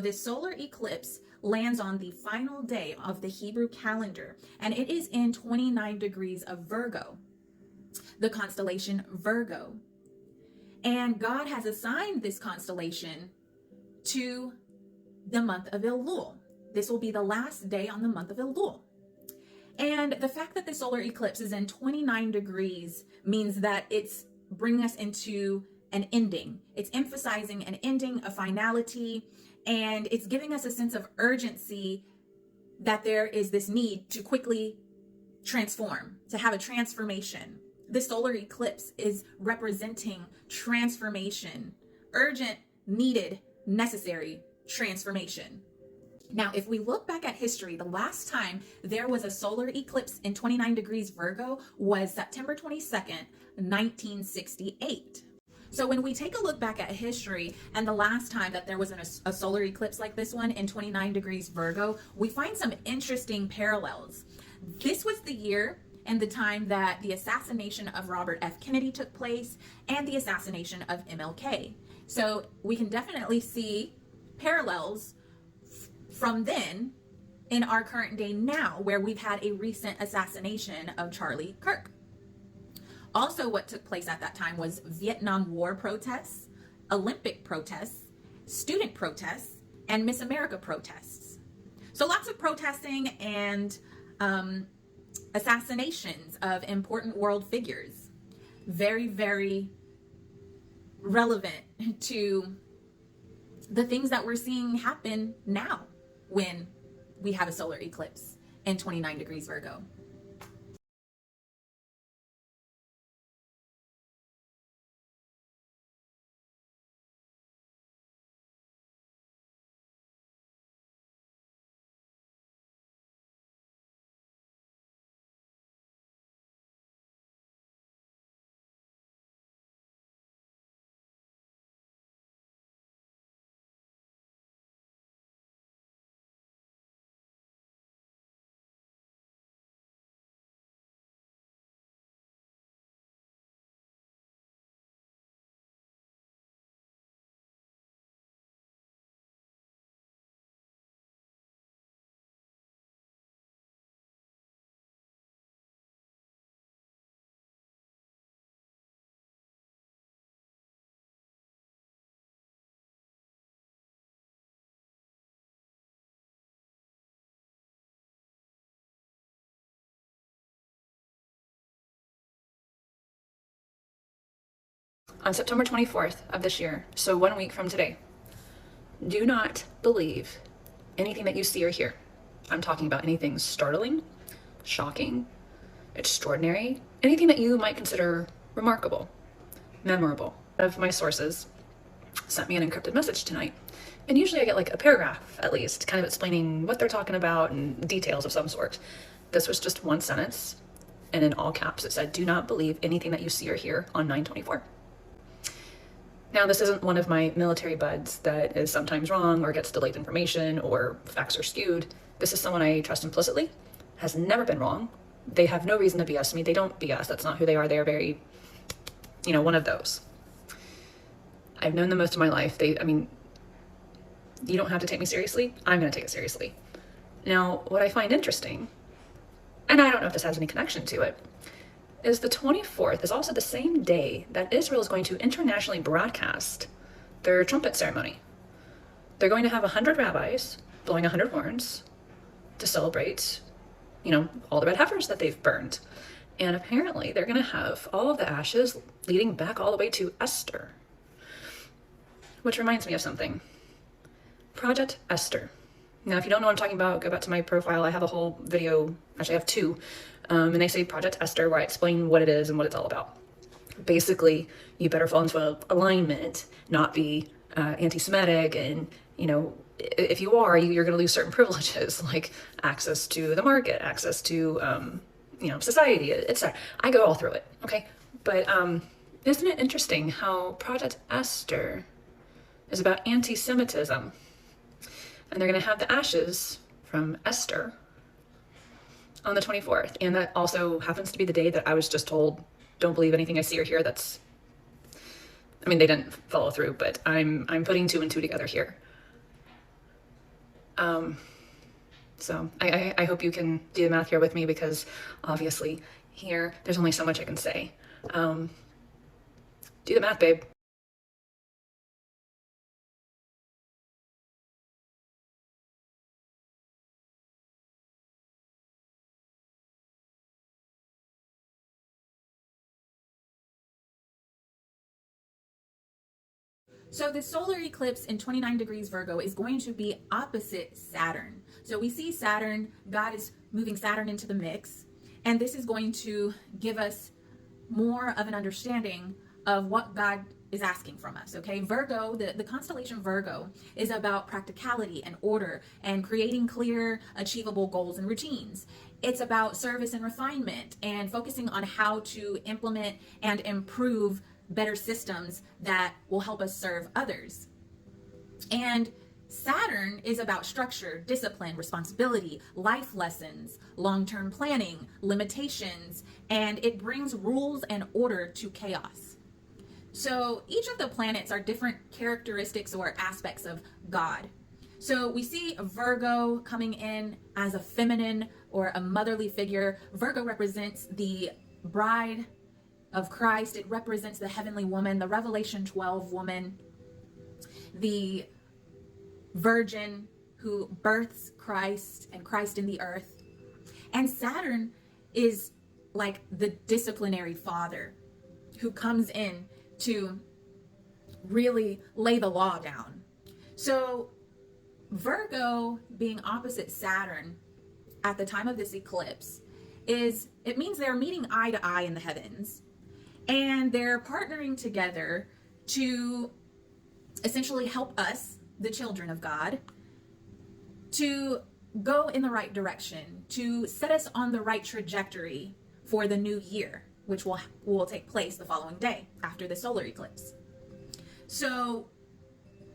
This solar eclipse lands on the final day of the Hebrew calendar, and it is in 29 degrees of Virgo, the constellation Virgo. And God has assigned this constellation to the month of Elul. This will be the last day on the month of Elul. And the fact that the solar eclipse is in 29 degrees means that it's bringing us into an ending. It's emphasizing an ending, a finality, and it's giving us a sense of urgency that there is this need to quickly transform, to have a transformation. The solar eclipse is representing transformation, urgent, needed, necessary transformation. Now, if we look back at history, the last time there was a solar eclipse in 29 degrees Virgo was September 22nd, 1968. So when we take a look back at history and the last time that there was a solar eclipse like this one in 29 degrees Virgo, we find some interesting parallels. This was the year and the time that the assassination of Robert F. Kennedy took place and the assassination of MLK. So we can definitely see parallels from then in our current day now, where we've had a recent assassination of Charlie Kirk. Also, what took place at that time was Vietnam War protests, Olympic protests, student protests, and Miss America protests. So lots of protesting and assassinations of important world figures. Very, very relevant to the things that we're seeing happen now when we have a solar eclipse in 29 degrees Virgo. On September 24th of this year, so 1 week from today, do not believe anything that you see or hear. I'm talking about anything startling, shocking, extraordinary, anything that you might consider remarkable, memorable. One of my sources sent me an encrypted message tonight. And usually I get like a paragraph at least, kind of explaining what they're talking about and details of some sort. This was just one sentence, and in all caps it said, do not believe anything that you see or hear on 9/24. Now, this isn't one of my military buds that is sometimes wrong or gets delayed information or facts are skewed. This is someone I trust implicitly, has never been wrong. They have no reason to BS me. They don't BS. That's not who they are. They are very, one of those. I've known them most of my life. You don't have to take me seriously. I'm going to take it seriously. Now, what I find interesting, and I don't know if this has any connection to it, is the 24th is also the same day that Israel is going to internationally broadcast their trumpet ceremony. They're going to have 100 rabbis blowing 100 horns to celebrate, all the red heifers that they've burned. And apparently they're going to have all of the ashes leading back all the way to Esther. Which reminds me of something. Project Esther. Now, if you don't know what I'm talking about, go back to my profile. I have a whole video, actually I have two, and I say Project Esther, where I explain what it is and what it's all about. Basically, you better fall into alignment, not be anti-Semitic, and, if you are, you're going to lose certain privileges, like access to the market, access to, society, etc. I go all through it, okay? But isn't it interesting how Project Esther is about anti-Semitism? And they're going to have the ashes from Esther on the 24th. And that also happens to be the day that I was just told, don't believe anything I see or hear. They didn't follow through, but I'm putting two and two together here. So I hope you can do the math here with me, because obviously here, there's only so much I can say. Do the math, babe. So the solar eclipse in 29 degrees Virgo is going to be opposite Saturn. So we see Saturn, God is moving Saturn into the mix, and this is going to give us more of an understanding of what God is asking from us. Okay, Virgo, the constellation Virgo is about practicality and order and creating clear, achievable goals and routines. It's about service and refinement and focusing on how to implement and improve better systems that will help us serve others. And Saturn is about structure, discipline, responsibility, life lessons, long-term planning, limitations, and it brings rules and order to chaos. So each of the planets are different characteristics or aspects of God. So we see Virgo coming in as a feminine or a motherly figure. Virgo represents the bride of Christ. It represents the heavenly woman, the Revelation 12 woman, the virgin who births Christ and Christ in the earth. And Saturn is like the disciplinary father who comes in to really lay the law down. So Virgo being opposite Saturn at the time of this eclipse it means they're meeting eye to eye in the heavens, and they're partnering together to essentially help us, the children of God, to go in the right direction, to set us on the right trajectory for the new year, which will take place the following day after the solar eclipse. So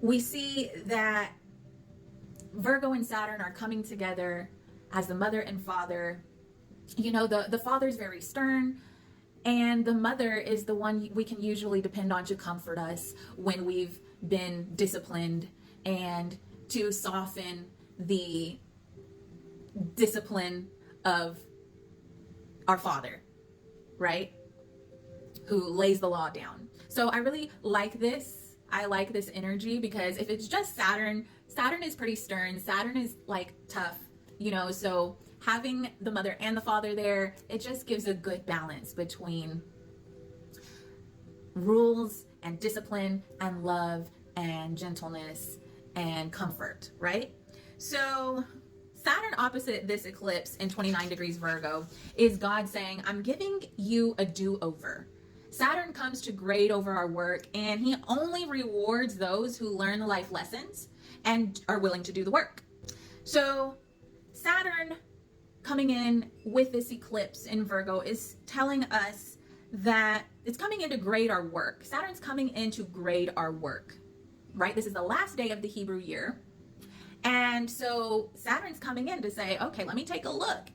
we see that Virgo and Saturn are coming together as the mother and father. You know, the father's very stern, and the mother is the one we can usually depend on to comfort us when we've been disciplined and to soften the discipline of our father, right? Who lays the law down. So I really like this. I like this energy, because if it's just Saturn is pretty stern. Saturn is like tough, you know, so having the mother and the father there, it just gives a good balance between rules and discipline and love and gentleness and comfort, right? So Saturn opposite this eclipse in 29 degrees Virgo is God saying, I'm giving you a do-over. Saturn comes to grade over our work, and he only rewards those who learn the life lessons and are willing to do the work. So Saturn coming in with this eclipse in Virgo is telling us that it's coming in to grade our work. Saturn's coming in to grade our work, right? This is the last day of the Hebrew year. And so Saturn's coming in to say, okay, let me take a look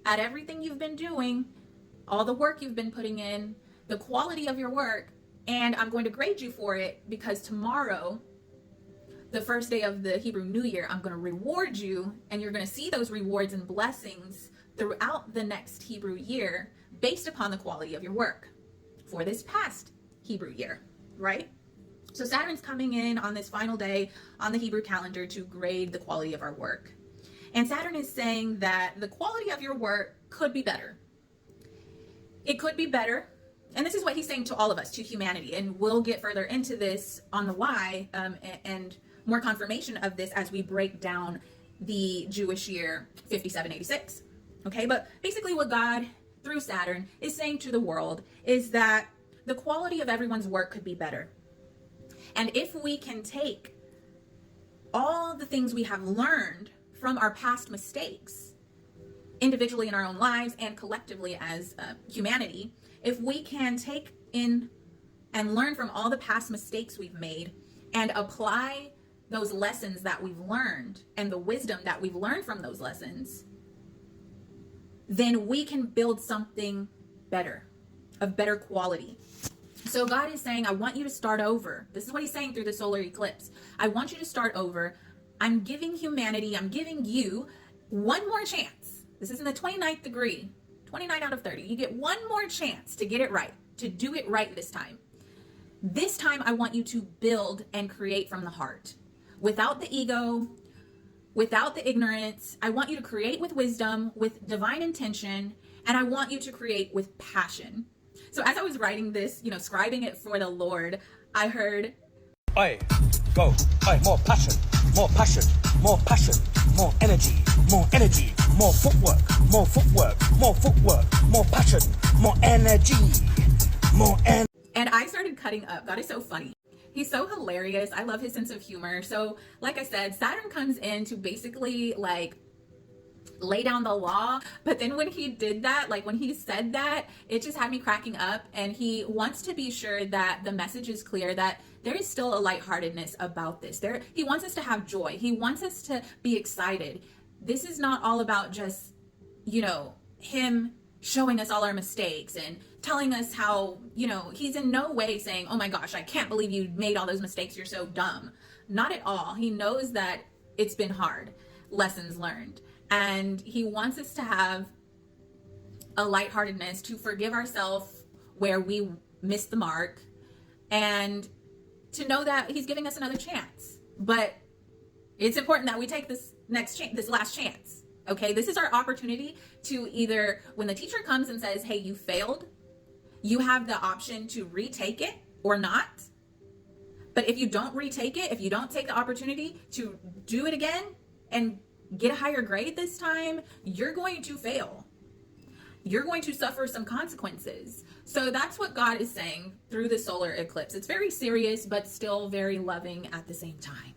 at everything you've been doing, all the work you've been putting in, the quality of your work, and I'm going to grade you for it, because tomorrow, the first day of the Hebrew New Year, I'm going to reward you, and you're going to see those rewards and blessings throughout the next Hebrew year based upon the quality of your work for this past Hebrew year, right? So Saturn's coming in on this final day on the Hebrew calendar to grade the quality of our work. And Saturn is saying that the quality of your work could be better. It could be better. And this is what he's saying to all of us, to humanity. And we'll get further into this on the why and more confirmation of this as we break down the Jewish year 5786. Okay, but basically what God, through Saturn, is saying to the world is that the quality of everyone's work could be better. And if we can take all the things we have learned from our past mistakes, individually in our own lives and collectively as humanity, if we can take in and learn from all the past mistakes we've made and apply those lessons that we've learned and the wisdom that we've learned from those lessons, then we can build something better, of better quality. So God is saying, I want you to start over. This is what he's saying through the solar eclipse. I want you to start over. I'm giving humanity, I'm giving you one more chance. This is in the 29th degree, 29 out of 30. You get one more chance to get it right, to do it right this time. This time, I want you to build and create from the heart, without the ego, without the ignorance. I want you to create with wisdom, with divine intention, and I want you to create with passion. So as I was writing this, scribing it for the Lord, I heard, Aye, go. Aye, more passion, more passion, more passion, more energy, more energy, more footwork, more footwork, more footwork, more passion, more energy, more energy. and I started cutting up. God is so funny. He's so hilarious. I love his sense of humor. So like I said, Saturn comes in to basically lay down the law. But then when he did that, when he said that, it just had me cracking up. And he wants to be sure that the message is clear, that there is still a lightheartedness about this. He wants us to have joy. He wants us to be excited. This is not all about just, him showing us all our mistakes and telling us how, he's in no way saying, oh my gosh, I can't believe you made all those mistakes. You're so dumb. Not at all. He knows that it's been hard, lessons learned. And he wants us to have a lightheartedness, to forgive ourselves where we missed the mark, and to know that he's giving us another chance. But it's important that we take this last chance. Okay, this is our opportunity to either, when the teacher comes and says, hey, you failed, you have the option to retake it or not. But if you don't retake it, if you don't take the opportunity to do it again and get a higher grade this time, you're going to fail. You're going to suffer some consequences. So that's what God is saying through the solar eclipse. It's very serious, but still very loving at the same time.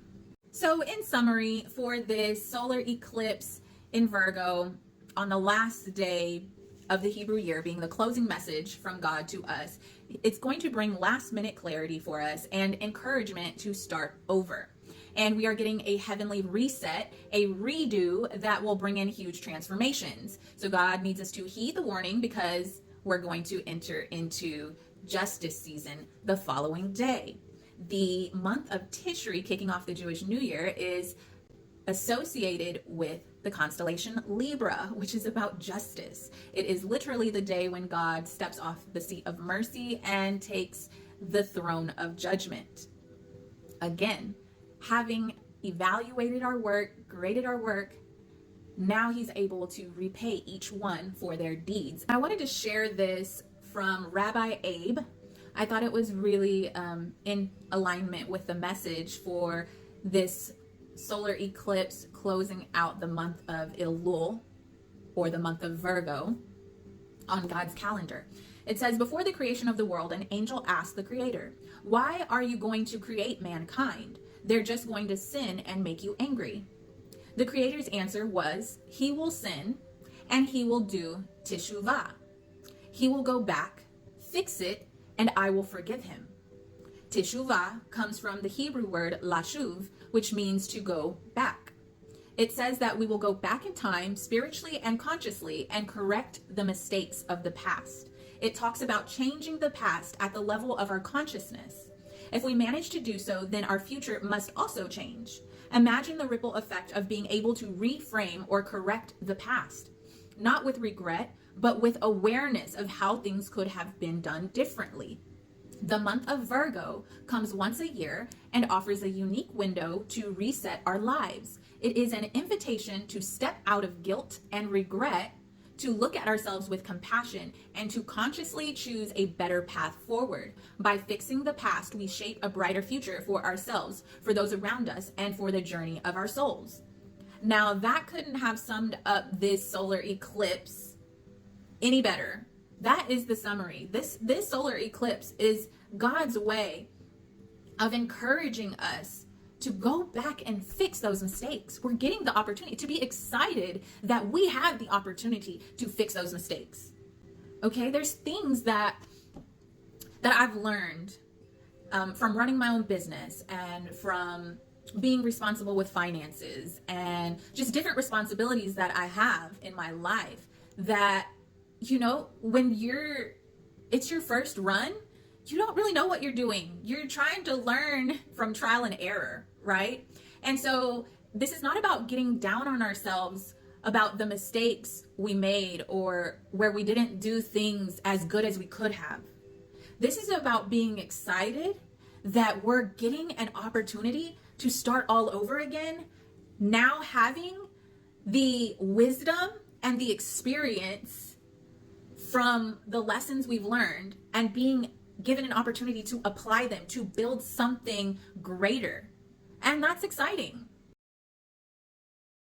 So in summary, for this solar eclipse in Virgo, on the last day of the Hebrew year, being the closing message from God to us, it's going to bring last minute clarity for us and encouragement to start over. And we are getting a heavenly reset, a redo that will bring in huge transformations. So God needs us to heed the warning, because we're going to enter into justice season the following day. The month of Tishri, kicking off the Jewish New Year, is associated with the constellation Libra, which is about justice. It is literally the day when God steps off the seat of mercy and takes the throne of judgment. Again, having evaluated our work, graded our work, now he's able to repay each one for their deeds. I wanted to share this from Rabbi Abe. I thought it was really in alignment with the message for this solar eclipse closing out the month of Elul, or the month of Virgo, on God's calendar. It says, before the creation of the world, an angel asked the creator, why are you going to create mankind? They're just going to sin and make you angry. The creator's answer was, he will sin and he will do teshuvah. He will go back, fix it, and I will forgive him. Teshuvah comes from the Hebrew word lashuv, which means to go back. It says that we will go back in time, spiritually and consciously, and correct the mistakes of the past. It talks about changing the past at the level of our consciousness. If we manage to do so, then our future must also change. Imagine the ripple effect of being able to reframe or correct the past, not with regret, but with awareness of how things could have been done differently. The month of Virgo comes once a year and offers a unique window to reset our lives. It is an invitation to step out of guilt and regret, to look at ourselves with compassion, and to consciously choose a better path forward. By fixing the past, we shape a brighter future for ourselves, for those around us, and for the journey of our souls. Now, that couldn't have summed up this solar eclipse any better. That is the summary. This solar eclipse is God's way of encouraging us to go back and fix those mistakes. We're getting the opportunity to be excited that we have the opportunity to fix those mistakes. Okay, there's things that I've learned from running my own business and from being responsible with finances and just different responsibilities that I have in my life, that, when it's your first run, you don't really know what you're doing. You're trying to learn from trial and error, right? And so this is not about getting down on ourselves about the mistakes we made or where we didn't do things as good as we could have. This is about being excited that we're getting an opportunity to start all over again, now having the wisdom and the experience from the lessons we've learned and being given an opportunity to apply them to build something greater. And that's exciting.